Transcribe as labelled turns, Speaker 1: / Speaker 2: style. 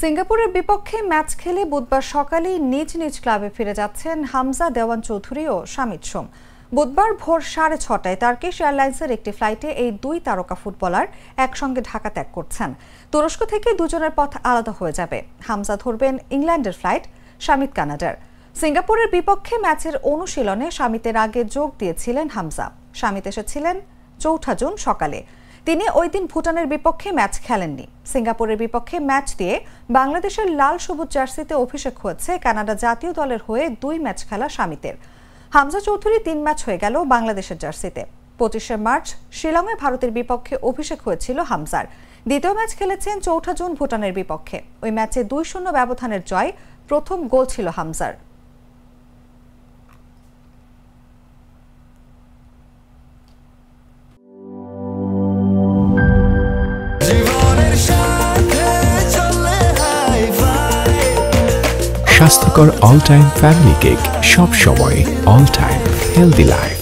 Speaker 1: সিঙ্গাপুরের বিপক্ষে ম্যাচ খেলে বুধবার সকালেই নিজ নিজ ক্লাবে ফিরে যাচ্ছেন হামজা দেওয়ান চৌধুরী ও শামিত সোম। বুধবার ভোর 6:30টায় টার্কিশ এয়ারলাইন্সের একটি ফ্লাইটে এই দুই তারকা ফুটবলার একসঙ্গে ঢাকা ত্যাগ করছেন। তুরস্ক থেকে দুজনের পথ আলাদা হয়ে যাবে। হামজা ধরবেন ইংল্যান্ডের ফ্লাইট, শামিত কানাডার। সিঙ্গাপুরের বিপক্ষে ম্যাচের অনুশীলনে শামিতের আগে যোগ দিয়েছিলেন হামজা। শামিত এসেছিলেন 4 জুন সকালে। তিনি ওই দিন ভুটানের বিপক্ষে ম্যাচ খেলেননি। সিঙ্গাপুরের বিপক্ষে ম্যাচ দিয়ে বাংলাদেশের লাল সবুজ জার্সিতে অভিষেক হয়েছে কানাডা জাতীয় দলের হয়ে 2 ম্যাচ খেলা শামিতের। হামজা চৌধুরী 3 ম্যাচ হয়ে গেল বাংলাদেশের জার্সিতে। 25শে মার্চ শিলংয়ে ভারতের বিপক্ষে অভিষেক হয়েছিল হামজার। দ্বিতীয় ম্যাচ খেলেছেন 4 জুন ভুটানের বিপক্ষে। ওই ম্যাচে 2-0 ব্যবধানের জয়। প্রথম গোল ছিল হামজার।
Speaker 2: স্বাস্থ্যকর অল টাইম ফ্যামিলি কেক, সব সময় অল টাইম হেলদি লাইফ।